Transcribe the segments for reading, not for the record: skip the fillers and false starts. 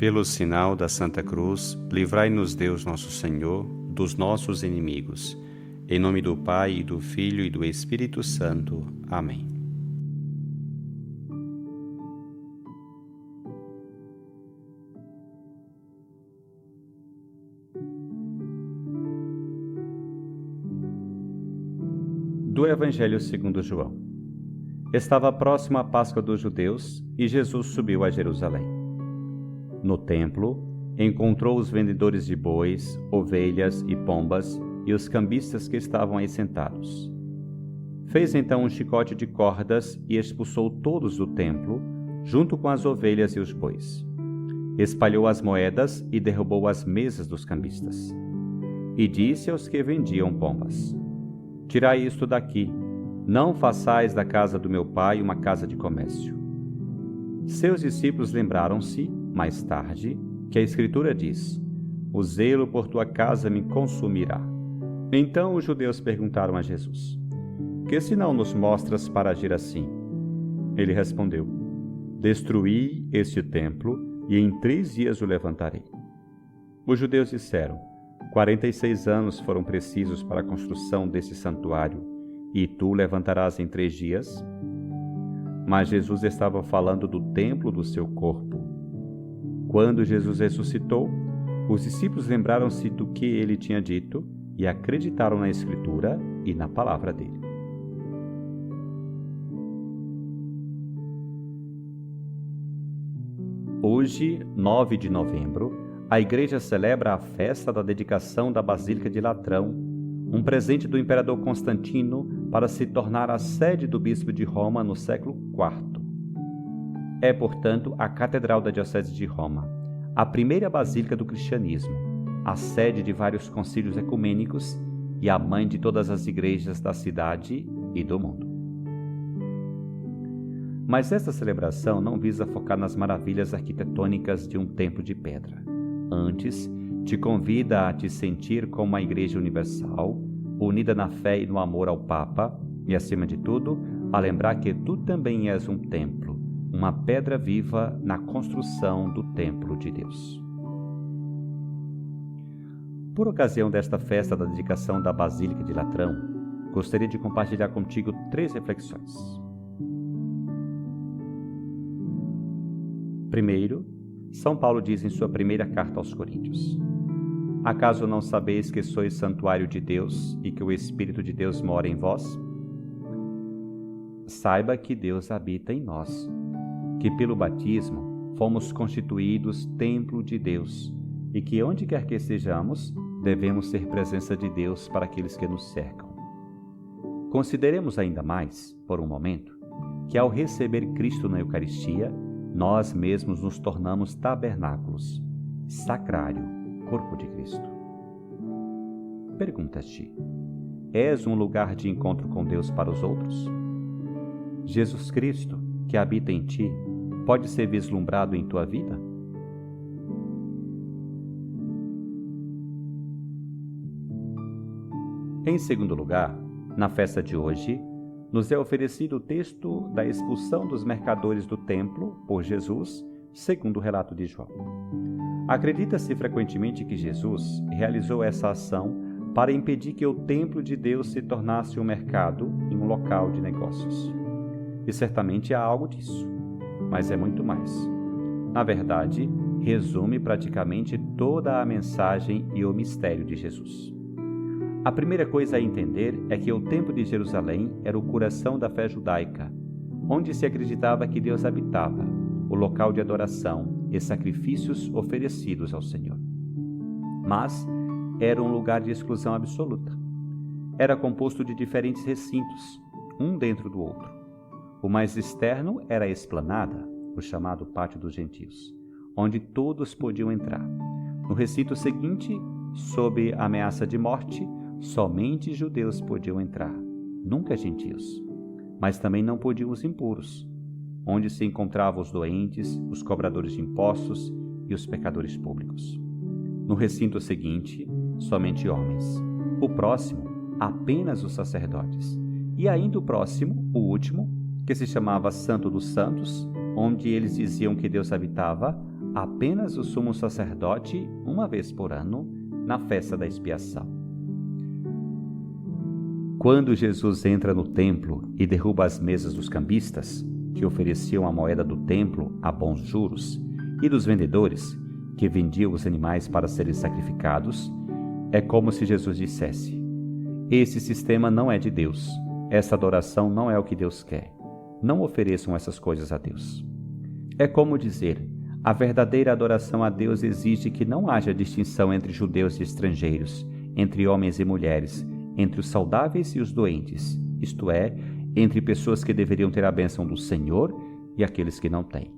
Pelo sinal da Santa Cruz, livrai-nos Deus nosso Senhor dos nossos inimigos. Em nome do Pai, e do Filho e do Espírito Santo. Amém. Do Evangelho segundo João. Estava próxima a Páscoa dos judeus e Jesus subiu a Jerusalém. No templo, encontrou os vendedores de bois, ovelhas e pombas e os cambistas que estavam aí sentados. Fez então um chicote de cordas e expulsou todos do templo, junto com as ovelhas e os bois. Espalhou as moedas e derrubou as mesas dos cambistas. E disse aos que vendiam pombas: Tirai isto daqui, não façais da casa do meu pai uma casa de comércio. Seus discípulos lembraram-se, mais tarde, que a Escritura diz: O zelo por tua casa me consumirá. Então os judeus perguntaram a Jesus: Que sinal nos mostras para agir assim? Ele respondeu: Destruí este templo e em 3 dias o levantarei. Os judeus disseram: 46 anos foram precisos para a construção desse santuário, e tu o levantarás em 3 dias? Mas Jesus estava falando do templo do seu corpo. Quando Jesus ressuscitou, os discípulos lembraram-se do que ele tinha dito e acreditaram na Escritura e na palavra dele. Hoje, 9 de novembro, a Igreja celebra a festa da dedicação da Basílica de Latrão, um presente do imperador Constantino para se tornar a sede do bispo de Roma no século IV. É, portanto, a Catedral da Diocese de Roma, a primeira basílica do cristianismo, a sede de vários concílios ecumênicos e a mãe de todas as igrejas da cidade e do mundo. Mas esta celebração não visa focar nas maravilhas arquitetônicas de um templo de pedra. Antes, te convida a te sentir como uma igreja universal, unida na fé e no amor ao Papa, e, acima de tudo, a lembrar que tu também és um templo, uma pedra viva na construção do templo de Deus. Por ocasião desta festa da dedicação da Basílica de Latrão, gostaria de compartilhar contigo 3 reflexões. Primeiro, São Paulo diz em sua primeira carta aos Coríntios: Acaso não sabeis que sois santuário de Deus e que o Espírito de Deus mora em vós? Saiba que Deus habita em nós, que pelo batismo fomos constituídos templo de Deus e que onde quer que estejamos, devemos ser presença de Deus para aqueles que nos cercam. Consideremos ainda mais, por um momento, que ao receber Cristo na Eucaristia, nós mesmos nos tornamos tabernáculos, sacrário, corpo de Cristo. Pergunta-te: és um lugar de encontro com Deus para os outros? Jesus Cristo, que habita em ti, pode ser vislumbrado em tua vida? Em segundo lugar, na festa de hoje, nos é oferecido o texto da expulsão dos mercadores do templo por Jesus, segundo o relato de João. Acredita-se frequentemente que Jesus realizou essa ação para impedir que o templo de Deus se tornasse um mercado e um local de negócios. E certamente há algo disso, mas é muito mais. Na verdade, resume praticamente toda a mensagem e o mistério de Jesus. A primeira coisa a entender é que o Templo de Jerusalém era o coração da fé judaica, onde se acreditava que Deus habitava, o local de adoração e sacrifícios oferecidos ao Senhor. Mas era um lugar de exclusão absoluta. Era composto de diferentes recintos, um dentro do outro. O mais externo era a esplanada, o chamado Pátio dos Gentios, onde todos podiam entrar. No recinto seguinte, sob a ameaça de morte, somente judeus podiam entrar, nunca gentios. Mas também não podiam os impuros, onde se encontravam os doentes, os cobradores de impostos e os pecadores públicos. No recinto seguinte, somente homens. O próximo, apenas os sacerdotes. E ainda o próximo, o último, que se chamava Santo dos Santos, onde eles diziam que Deus habitava, apenas o sumo sacerdote uma vez por ano, na festa da expiação. Quando Jesus entra no templo e derruba as mesas dos cambistas, que ofereciam a moeda do templo a bons juros, e dos vendedores, que vendiam os animais para serem sacrificados, é como se Jesus dissesse: esse sistema não é de Deus, essa adoração não é o que Deus quer, não ofereçam essas coisas a Deus. É como dizer: a verdadeira adoração a Deus exige que não haja distinção entre judeus e estrangeiros, entre homens e mulheres, entre os saudáveis e os doentes, isto é, entre pessoas que deveriam ter a bênção do Senhor e aqueles que não têm.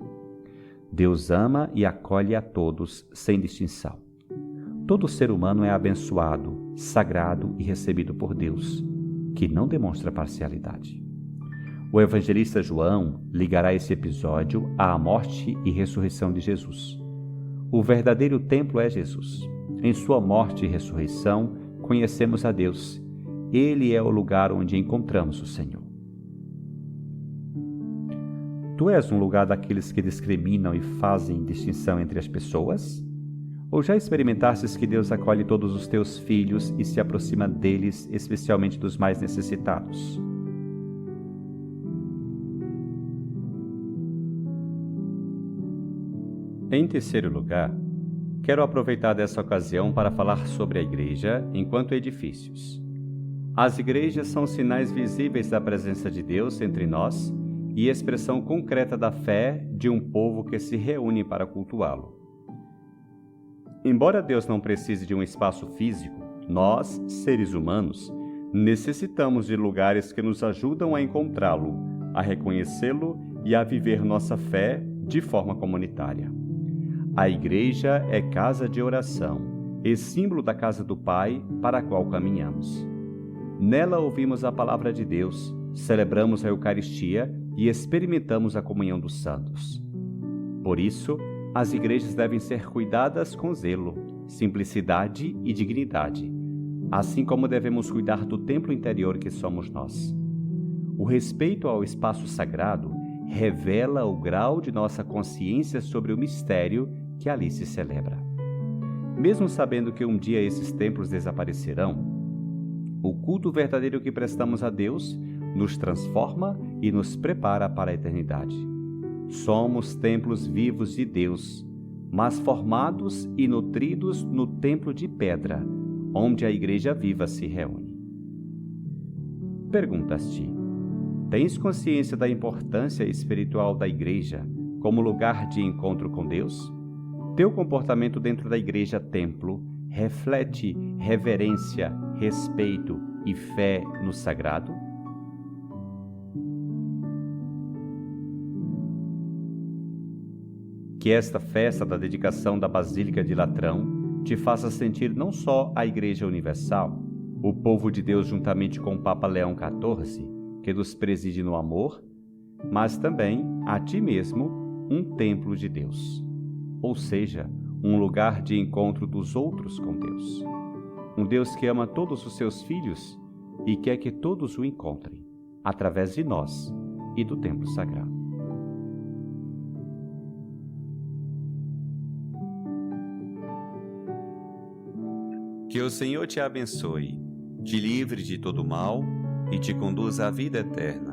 Deus ama e acolhe a todos, sem distinção. Todo ser humano é abençoado, sagrado e recebido por Deus, que não demonstra parcialidade. O evangelista João ligará esse episódio à morte e ressurreição de Jesus. O verdadeiro templo é Jesus. Em sua morte e ressurreição, conhecemos a Deus. Ele é o lugar onde encontramos o Senhor. Tu és um lugar daqueles que discriminam e fazem distinção entre as pessoas? Ou já experimentastes que Deus acolhe todos os teus filhos e se aproxima deles, especialmente dos mais necessitados? Em terceiro lugar, quero aproveitar dessa ocasião para falar sobre a igreja enquanto edifícios. As igrejas são sinais visíveis da presença de Deus entre nós e expressão concreta da fé de um povo que se reúne para cultuá-lo. Embora Deus não precise de um espaço físico, nós, seres humanos, necessitamos de lugares que nos ajudam a encontrá-lo, a reconhecê-lo e a viver nossa fé de forma comunitária. A igreja é casa de oração e símbolo da casa do Pai para a qual caminhamos. Nela ouvimos a palavra de Deus, celebramos a Eucaristia e experimentamos a comunhão dos santos. Por isso, as igrejas devem ser cuidadas com zelo, simplicidade e dignidade, assim como devemos cuidar do templo interior que somos nós. O respeito ao espaço sagrado revela o grau de nossa consciência sobre o mistério que ali se celebra. Mesmo sabendo que um dia esses templos desaparecerão, o culto verdadeiro que prestamos a Deus nos transforma e nos prepara para a eternidade. Somos templos vivos de Deus, mas formados e nutridos no templo de pedra, onde a igreja viva se reúne. Perguntas-te: tens consciência da importância espiritual da igreja como lugar de encontro com Deus? Teu comportamento dentro da igreja-templo reflete reverência, respeito e fé no sagrado? Que esta festa da dedicação da Basílica de Latrão te faça sentir não só a Igreja Universal, o povo de Deus juntamente com o Papa Leão XIV, que nos preside no amor, mas também a ti mesmo um templo de Deus, ou seja, um lugar de encontro dos outros com Deus. Um Deus que ama todos os seus filhos e quer que todos o encontrem, através de nós e do templo sagrado. Que o Senhor te abençoe, te livre de todo mal e te conduza à vida eterna.